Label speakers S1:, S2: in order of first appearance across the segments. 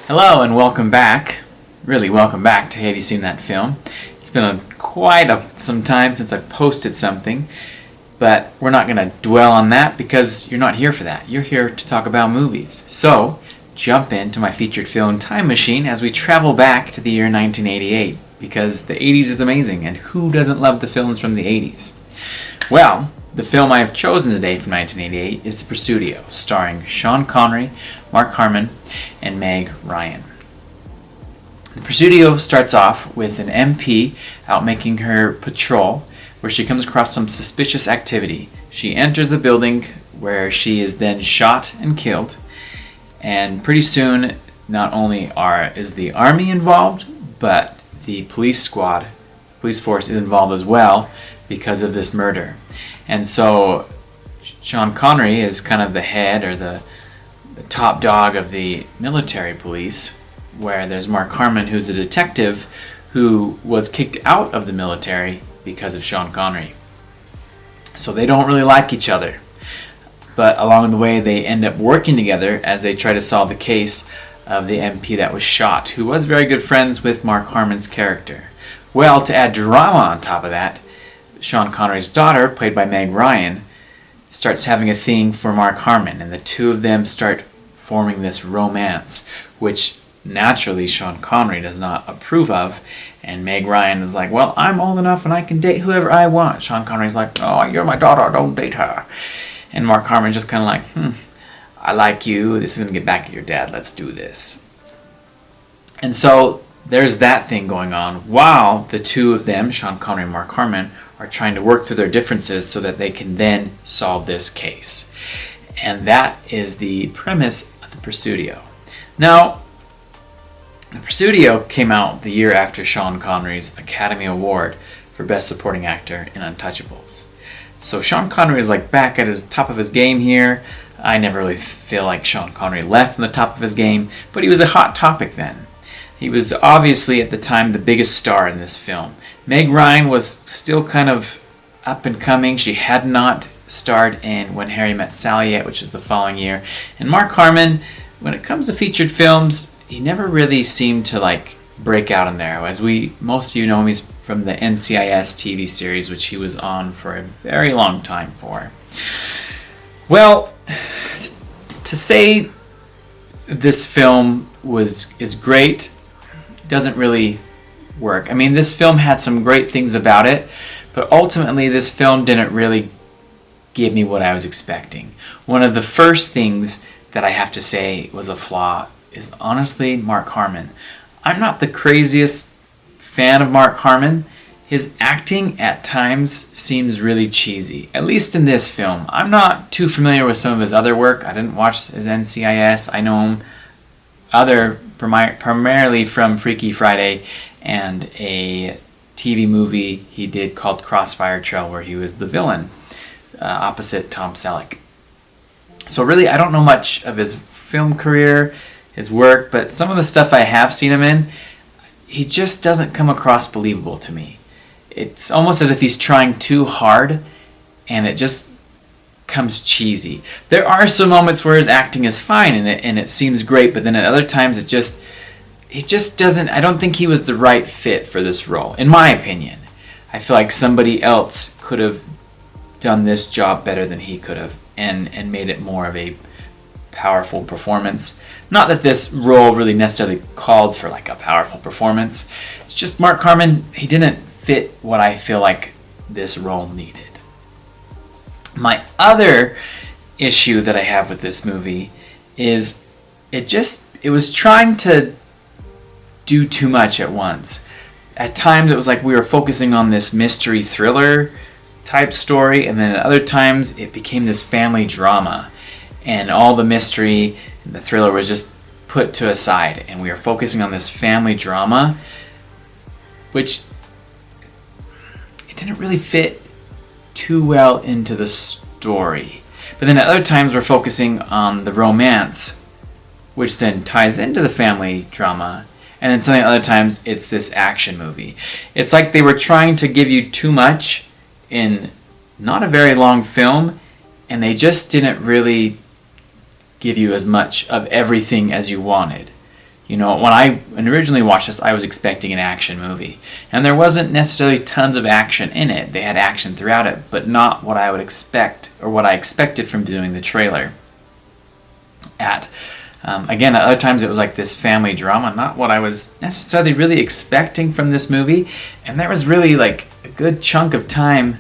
S1: Hello and welcome back. Really welcome back to Have You Seen That Film? It's been some time since I've posted something, but we're not going to dwell on that because you're not here for that. You're here to talk about movies. So, jump into my featured film time machine as we travel back to the year 1988, because the 80s is amazing, and who doesn't love the films from the 80s? Well, the film I have chosen today from 1988 is The Presidio, starring Sean Connery, Mark Harmon, and Meg Ryan. The Presidio starts off with an MP out making her patrol where she comes across some suspicious activity. She enters a building where she is then shot and killed, and pretty soon not only is the army involved, but the police force is involved as well because of this murder. And so Sean Connery is kind of the head or the top dog of the military police, where there's Mark Harmon, who's a detective who was kicked out of the military because of Sean Connery. So they don't really like each other. But along the way, they end up working together as they try to solve the case of the MP that was shot, who was very good friends with Mark Harmon's character. Well, to add drama on top of that, Sean Connery's daughter, played by Meg Ryan, starts having a thing for Mark Harmon, and the two of them start forming this romance, which naturally Sean Connery does not approve of, and Meg Ryan is like, well, I'm old enough and I can date whoever I want. Sean Connery's like, oh, you're my daughter, don't date her. And Mark Harmon's just kind of like, I like you, this is going to get back at your dad, let's do this. And so there's that thing going on while the two of them, Sean Connery and Mark Harmon, are trying to work through their differences so that they can then solve this case. And that is the premise of The Presidio. Now, The Presidio came out the year after Sean Connery's Academy Award for Best Supporting Actor in Untouchables. So Sean Connery is like back at his top of his game here. I never really feel like Sean Connery left from the top of his game, but he was a hot topic then. He was obviously at the time the biggest star in this film. Meg Ryan was still kind of up and coming. She had not starred in When Harry Met Sally yet, which is the following year. And Mark Harmon, when it comes to featured films, he never really seemed to break out in there. As most of you know him, he's from the NCIS TV series, which he was on for a very long time for. Well, to say this film is great doesn't really work. I mean, this film had some great things about it, but ultimately this film didn't really give me what I was expecting. One of the first things that I have to say was a flaw is honestly Mark Harmon. I'm not the craziest fan of Mark Harmon. His acting at times seems really cheesy, at least in this film. I'm not too familiar with some of his other work. I didn't watch his NCIS. I know him primarily from Freaky Friday and a TV movie he did called Crossfire Trail, where he was the villain opposite Tom Selleck. So really, I don't know much of his film career, his work, but some of the stuff I have seen him in, he just doesn't come across believable to me. It's almost as if he's trying too hard, and it just comes cheesy. There are some moments where his acting is fine and it seems great, but then at other times it just doesn't. I don't think he was the right fit for this role, in my opinion. I feel like somebody else could have done this job better than he could have and made it more of a powerful performance. Not that this role really necessarily called for a powerful performance. It's just Mark Harmon, he didn't fit what I feel like this role needed. My other issue that I have with this movie is it was trying to do too much at once. At times it was like we were focusing on this mystery thriller type story, and then at other times it became this family drama, and all the mystery and the thriller was just put to a side, and we were focusing on this family drama, which it didn't really fit too well into the story. But then at other times we're focusing on the romance, which then ties into the family drama. And then something at other times it's this action movie. It's like they were trying to give you too much in not a very long film, and they just didn't really give you as much of everything as you wanted. You know, when I originally watched this, I was expecting an action movie. And there wasn't necessarily tons of action in it. They had action throughout it, but not what I would expect, or what I expected from doing the trailer. Again, at other times it was like this family drama, not what I was necessarily really expecting from this movie. And there was really like a good chunk of time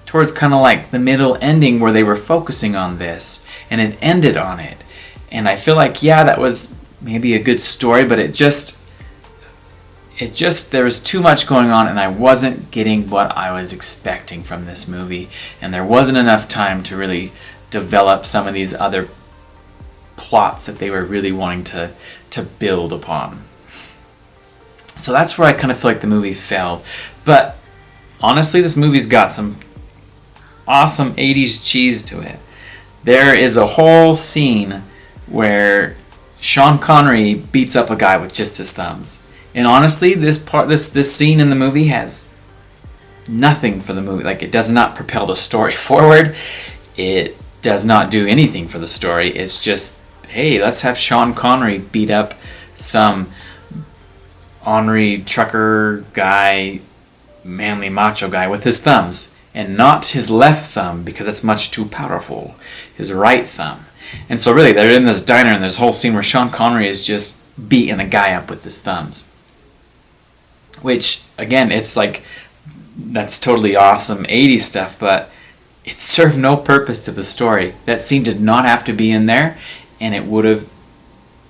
S1: towards kind of like the middle ending where they were focusing on this, and it ended on it. And I feel like, yeah, that was maybe a good story, but it just there was too much going on, and I wasn't getting what I was expecting from this movie, and there wasn't enough time to really develop some of these other plots that they were really wanting to build upon. So that's where I kind of feel like the movie failed. But honestly, this movie's got some awesome 80s cheese to it. There is a whole scene where Sean Connery beats up a guy with just his thumbs. And honestly, this scene in the movie has nothing for the movie. Like, it does not propel the story forward. It does not do anything for the story. It's just, hey, let's have Sean Connery beat up some ornery trucker guy, manly macho guy with his thumbs. And not his left thumb, because that's much too powerful. His right thumb. And so really, they're in this diner, and there's a whole scene where Sean Connery is just beating a guy up with his thumbs. Which, again, it's like, that's totally awesome 80s stuff, but it served no purpose to the story. That scene did not have to be in there, and it would have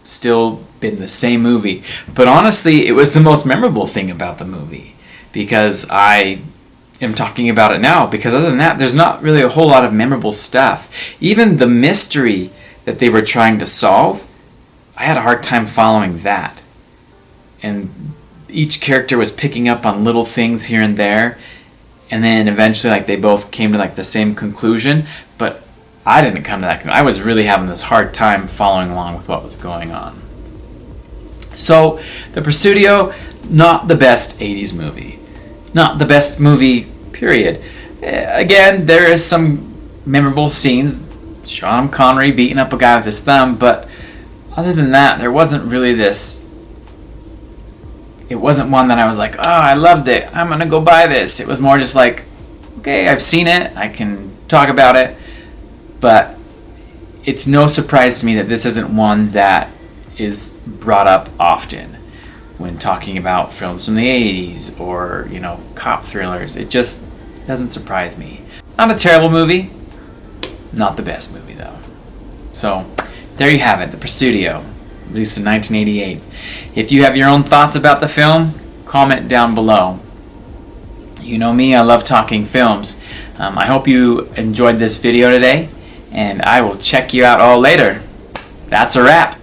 S1: still been the same movie. But honestly, it was the most memorable thing about the movie, because I am talking about it now, because other than that, there's not really a whole lot of memorable stuff. Even the mystery that they were trying to solve, I had a hard time following that. And each character was picking up on little things here and there, and then eventually like they both came to like the same conclusion, but I didn't come to that conclusion. I was really having this hard time following along with what was going on. So, The Presidio, not the best 80s movie. Not the best movie, period. Again, there is some memorable scenes. Sean Connery beating up a guy with his thumb, but other than that, there wasn't really this. It wasn't one that I was like, oh, I loved it, I'm going to go buy this. It was more just like, okay, I've seen it, I can talk about it, but it's no surprise to me that this isn't one that is brought up often when talking about films from the 80s or, you know, cop thrillers. It just doesn't surprise me. Not a terrible movie, not the best movie though. So, there you have it, The Presidio, released in 1988. If you have your own thoughts about the film, comment down below. You know me, I love talking films. I hope you enjoyed this video today, and I will check you out all later. That's a wrap.